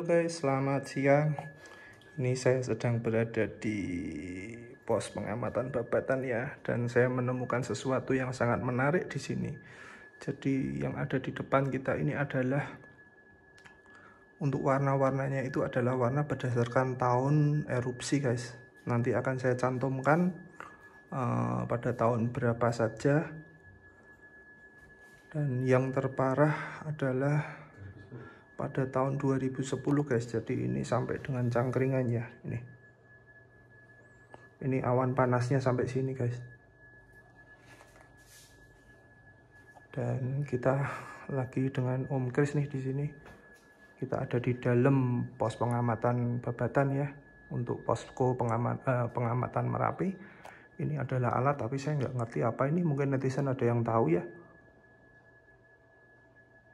guys, selamat siang. Ini saya sedang berada di pos pengamatan babatan ya, dan saya menemukan sesuatu yang sangat menarik di sini. Jadi yang ada di depan kita ini adalah untuk warna-warnanya itu adalah warna berdasarkan tahun erupsi guys. Nanti akan saya cantumkan pada tahun berapa saja. Dan yang terparah adalah pada tahun 2010 guys. Jadi ini sampai dengan cangkringannya ini awan panasnya sampai sini guys. Dan kita lagi dengan Om Kris nih di sini. Kita ada di dalam pos pengamatan babatan ya, untuk posko pengamatan Merapi. Ini adalah alat, tapi saya nggak ngerti apa ini, mungkin netizen ada yang tahu ya.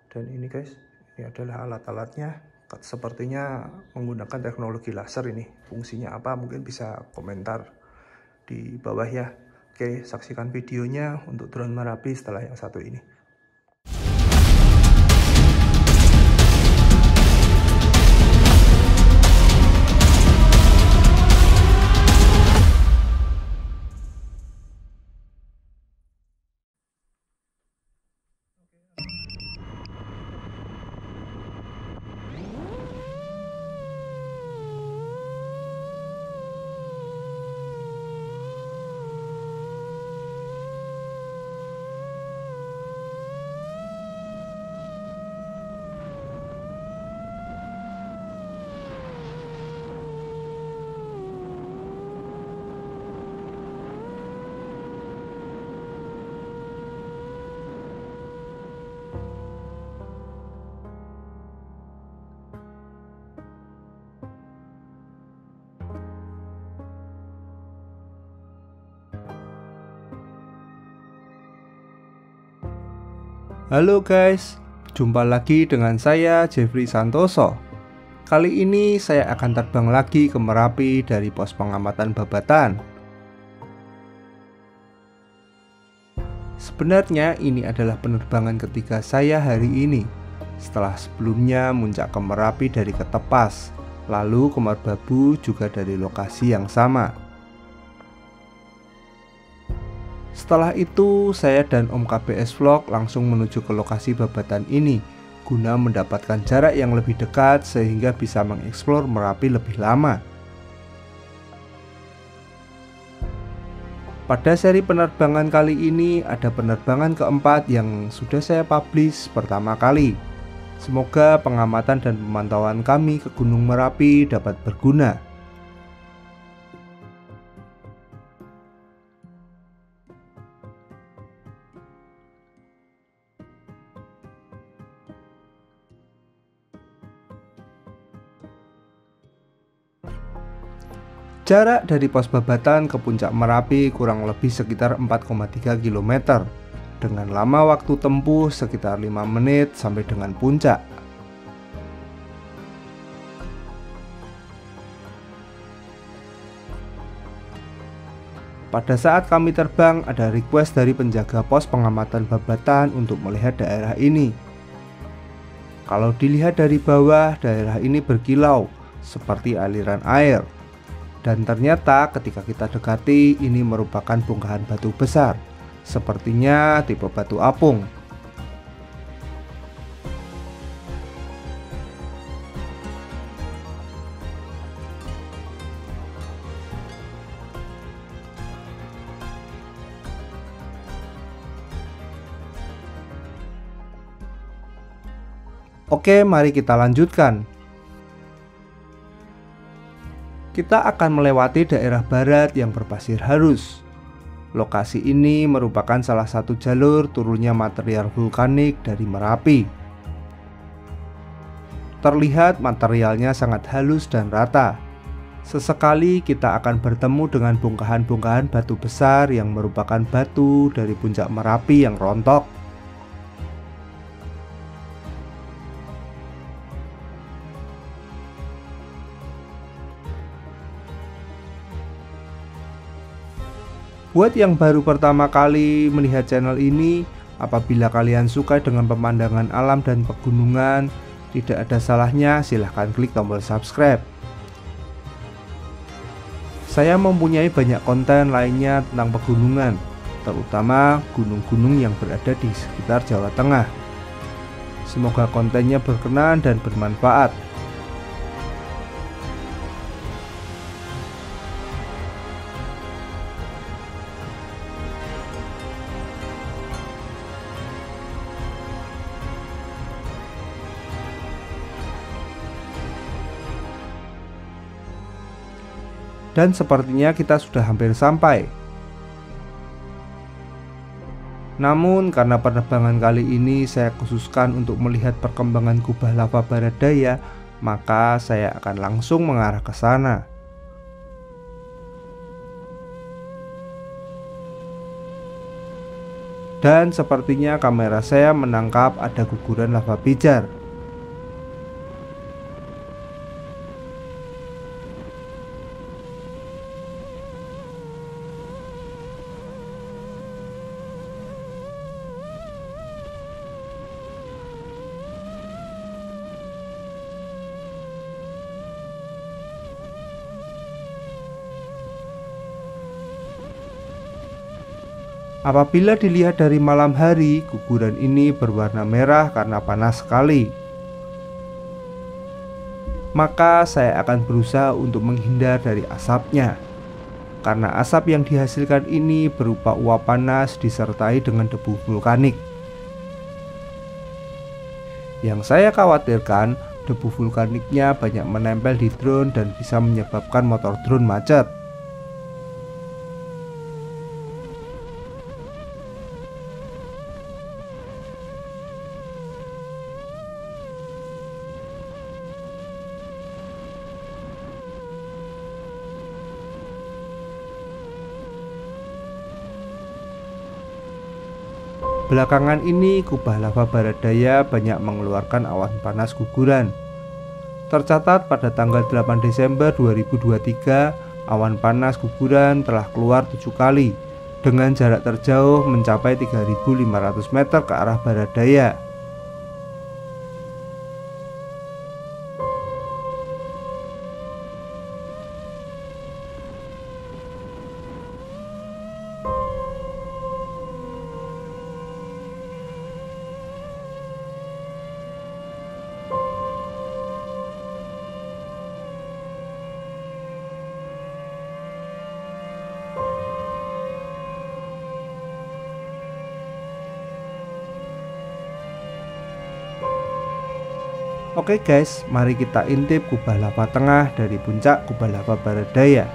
Dan ini guys, ini adalah alat-alatnya. Sepertinya menggunakan teknologi laser ini. Fungsinya apa mungkin bisa komentar di bawah ya. Oke, saksikan videonya untuk drone Merapi setelah yang satu ini. Halo guys, jumpa lagi dengan saya Jeffrey Santoso. Kali ini saya akan terbang lagi ke Merapi dari pos pengamatan babatan. Sebenarnya ini adalah penerbangan ketiga saya hari ini. Setelah sebelumnya muncak ke Merapi dari Ketepas, lalu ke Merbabu juga dari lokasi yang sama. Setelah itu, saya dan Om KBS Vlog langsung menuju ke lokasi babatan ini guna mendapatkan jarak yang lebih dekat sehingga bisa mengeksplor Merapi lebih lama. Pada seri penerbangan kali ini ada penerbangan keempat yang sudah saya publish pertama kali. Semoga pengamatan dan pemantauan kami ke Gunung Merapi dapat berguna. Jarak dari pos babatan ke puncak Merapi kurang lebih sekitar 4,3 km dengan lama waktu tempuh sekitar 5 menit sampai dengan puncak. Pada saat kami terbang ada request dari penjaga pos pengamatan babatan untuk melihat daerah ini. Kalau dilihat dari bawah, daerah ini berkilau seperti aliran air. Dan ternyata ketika kita dekati, ini merupakan bongkahan batu besar. Sepertinya tipe batu apung. Oke, mari kita lanjutkan. Kita akan melewati daerah barat yang berpasir halus. Lokasi ini merupakan salah satu jalur turunnya material vulkanik dari Merapi. Terlihat materialnya sangat halus dan rata. Sesekali kita akan bertemu dengan bongkahan-bongkahan batu besar yang merupakan batu dari puncak Merapi yang rontok. Buat yang baru pertama kali melihat channel ini, apabila kalian suka dengan pemandangan alam dan pegunungan, Tidak ada salahnya silahkan klik tombol subscribe. Saya mempunyai banyak konten lainnya tentang pegunungan, terutama gunung-gunung yang berada di sekitar Jawa Tengah. Semoga kontennya berkenan dan bermanfaat. Dan sepertinya kita sudah hampir sampai. Namun karena penerbangan kali ini saya khususkan untuk melihat perkembangan kubah lava barat daya, maka saya akan langsung mengarah ke sana. Dan sepertinya kamera saya menangkap ada guguran lava pijar. Apabila dilihat dari malam hari, guguran ini berwarna merah karena panas sekali. Maka saya akan berusaha untuk menghindar dari asapnya, karena asap yang dihasilkan ini berupa uap panas disertai dengan debu vulkanik. Yang saya khawatirkan, debu vulkaniknya banyak menempel di drone dan bisa menyebabkan motor drone macet. Belakangan ini kubah lava barat daya banyak mengeluarkan awan panas guguran. Tercatat pada tanggal 8 Desember 2023, awan panas guguran telah keluar 7 kali dengan jarak terjauh mencapai 3.500 meter ke arah barat daya. Oke guys, mari kita intip kubah lava tengah dari puncak kubah lava barat daya.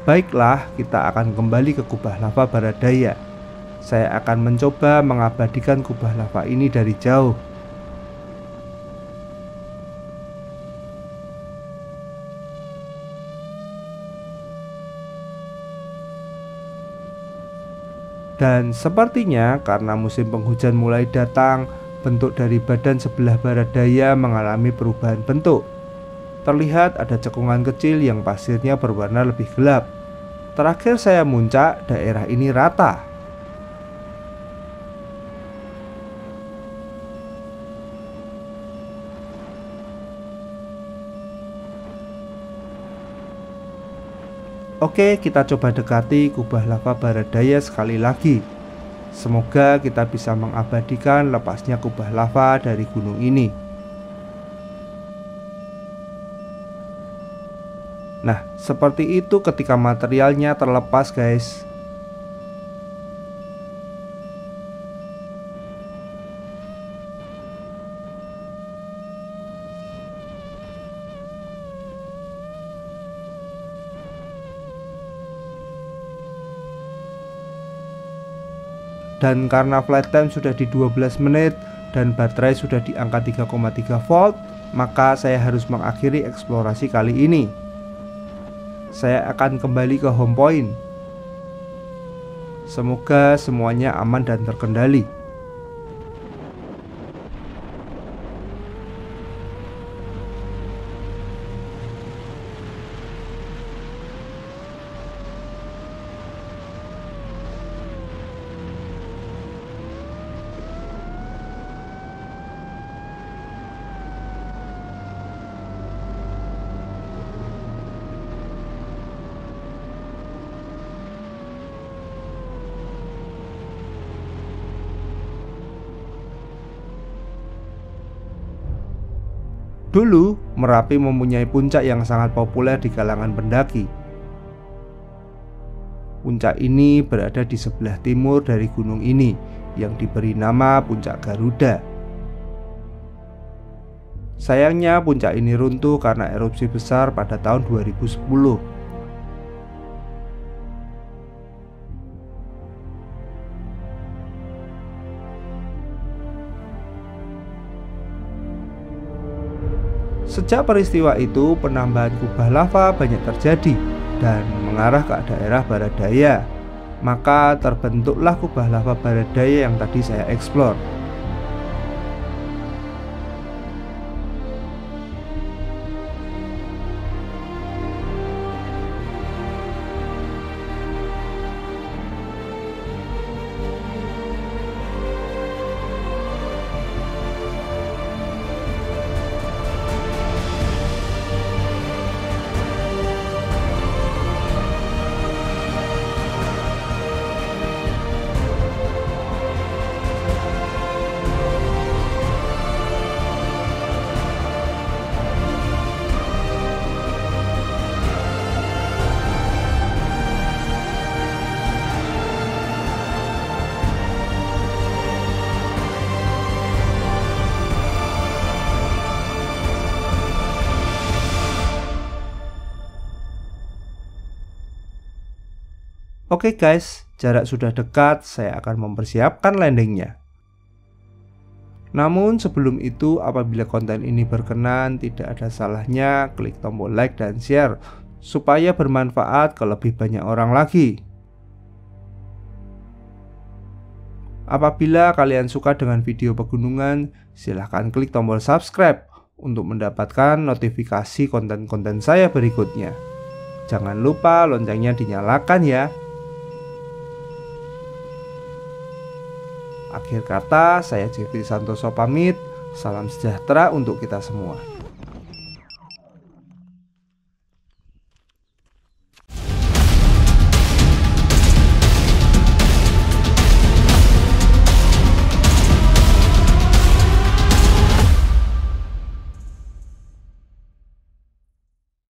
Baiklah, kita akan kembali ke kubah lava barat daya. Saya akan mencoba mengabadikan kubah lava ini dari jauh. Dan sepertinya karena musim penghujan mulai datang, bentuk dari badan sebelah barat daya mengalami perubahan bentuk. Terlihat ada cekungan kecil yang pasirnya berwarna lebih gelap. Terakhir saya muncak, daerah ini rata. Oke, kita coba dekati kubah lava barat daya sekali lagi. Semoga kita bisa mengabadikan lepasnya kubah lava dari gunung ini. Nah, seperti itu ketika materialnya terlepas, guys. Dan karena flight time sudah di 12 menit dan baterai sudah di angka 3,3 volt, maka saya harus mengakhiri eksplorasi kali ini. Saya akan kembali ke home point. Semoga semuanya aman dan terkendali. Dulu, Merapi mempunyai puncak yang sangat populer di kalangan pendaki. Puncak ini berada di sebelah timur dari gunung ini, yang diberi nama Puncak Garuda. Sayangnya puncak ini runtuh karena erupsi besar pada tahun 2010. Sejak peristiwa itu, penambahan kubah lava banyak terjadi dan mengarah ke daerah barat daya. Maka terbentuklah kubah lava barat daya yang tadi saya eksplor. Oke guys, jarak sudah dekat, saya akan mempersiapkan landingnya. Namun sebelum itu, apabila konten ini berkenan, tidak ada salahnya klik tombol like dan share supaya bermanfaat ke lebih banyak orang lagi. Apabila kalian suka dengan video pegunungan, silahkan klik tombol subscribe untuk mendapatkan notifikasi konten-konten saya berikutnya. Jangan lupa loncengnya dinyalakan ya. Akhir kata, saya Jeffrey Santoso pamit. Salam sejahtera untuk kita semua.